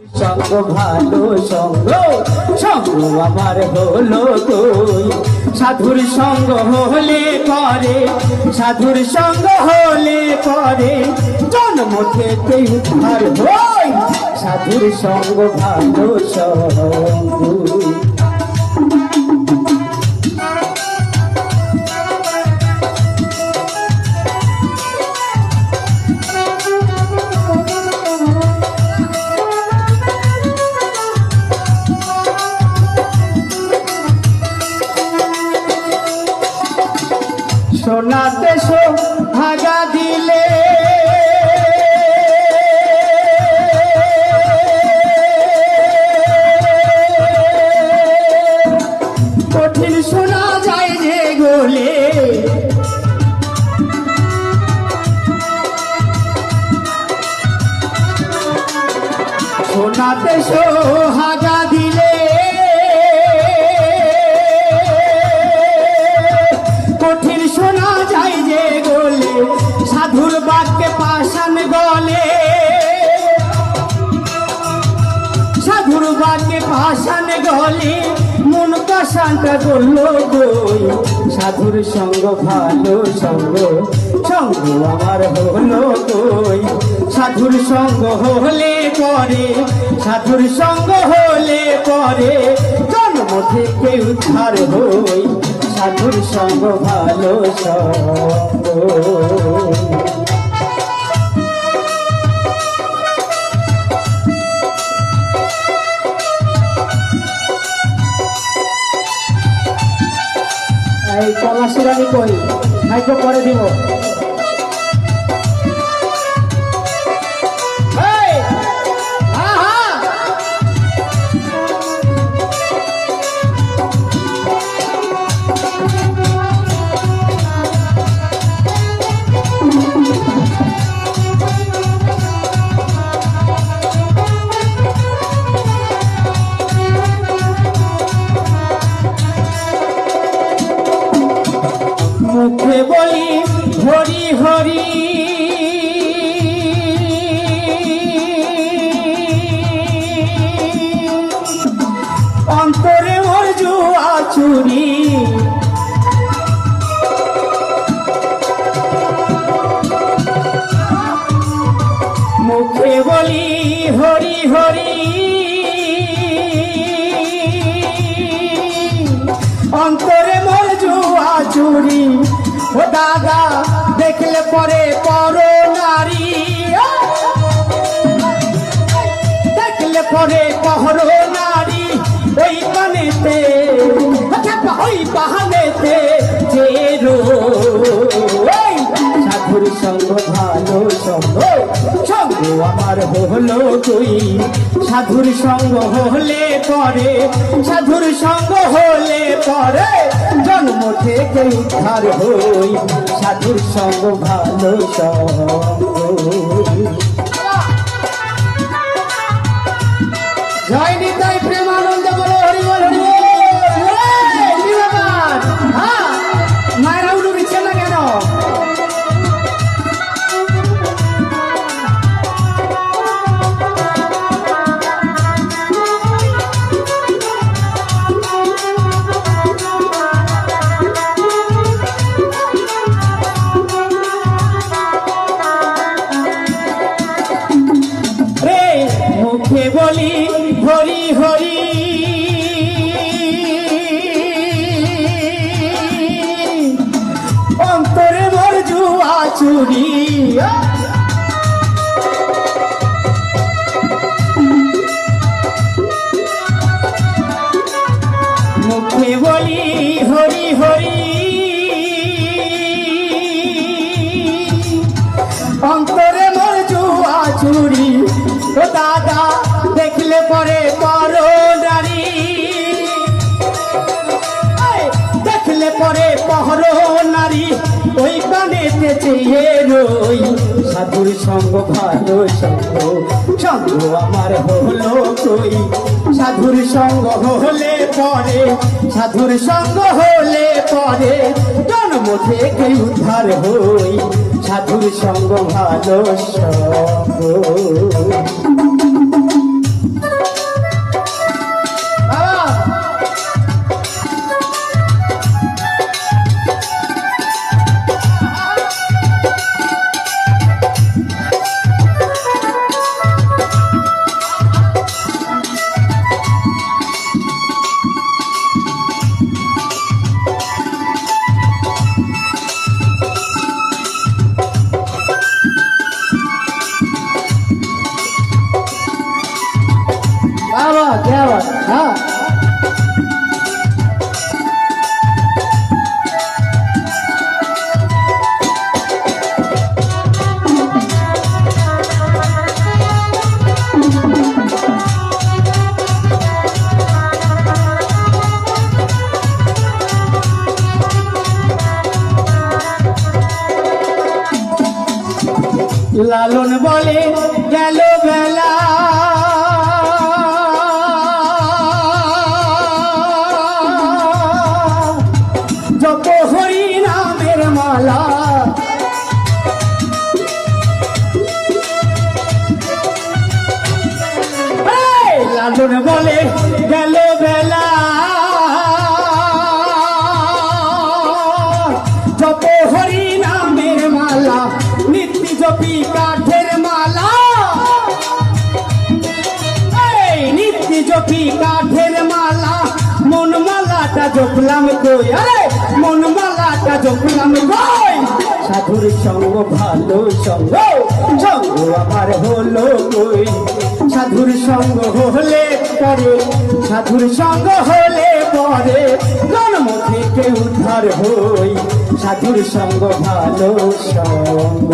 সঙ্গ ভালো সঙ্গ সঙ্গ আমার হলো তুই সাধুর সঙ্গ হলে পরে সাধুর সঙ্গ হলে পরে জন্ম থেকে উদ্ধার হই সাধুর সঙ্গ ভালো সঙ্গ সোনাতে সোহাগা দিলে কঠিন শোনা যায় যে গোলে সোনাতে সোহাগা দিলে কঠিন শোনা যায় যে গোলে সাধুর বাক্যে পাষাণ গলে সাধুর বাক্যে পাষাণ গলে মন পাষাণটা করলো গই সাধুর সঙ্গ ভালো সঙ্গ সঙ্গ আমার হলো কই সাধুর সঙ্গ হলে পরে সাধুর সঙ্গ হলে পরে জন্ম থেকে উদ্ধার হই সাধুর সঙ্গ ভালো সঙ্গ এই পলাশের আমি কই মাইক্রো পরে দিব মুখে বলি হরি হরি অন্তরে ওর জুয়া চুরি মুখে বলি হরি হরি অন্তরে মোর জুয়া চুরি ও দাদা দেখলে পরে পর নারী দেখলে পরে পহর নারী ওই পানেতে ওই বাহানেতে যে সাধুর সঙ্গ ভালো সঙ্গ সঙ্গ আমার হলো তুই সাধুর সঙ্গ হলে পরে সাধুর সঙ্গ হলে পরে জন্ম থেকে উদ্ধার হই সাধুর সঙ্গ ভালো সঙ্গ জয় নিতাই প্রেমানন্দ বলো হরি বল হরি মায়েরা উঠু দিচ্ছে না কেন মুখে বলি হরি হরি অন্তরে মোর জুয়া চুরি মুখে বলি হরি হরি অন্তরে মোর জুয়া চুরি ও দাদা দেখলে পরে পর নারী দেখলে পরে পহর নারী ওই কানেতে চেয়ে রই সাধুর সঙ্গ ভালো সঙ্গ সঙ্গ আমার হলো কই সাধুর সঙ্গ হলে পরে সাধুর সঙ্গ হলে পরে জন্ম থেকে উদ্ধার হই সাধুর সঙ্গ ভালো সঙ্গ क्या बात हाँ লালন বলে গেল বেলা যত হরি নামের মালা লালন বলে গেল বেলা যত হরি নামের মালা নিত্য জপি কাঠের মালা নিত্য জপি কাঠের মালা মন মালাটা জপলাম কই আরে মন মালাটা জপলাম কই সাধুর সঙ্গ ভালো সঙ্গ সঙ্গ আমার হলো কই সাধুর সঙ্গ হলে পরে সাধুর সঙ্গ হলে পরে জন্ম থেকে উদ্ধার হই সাধুর সঙ্গ ভালো সঙ্গ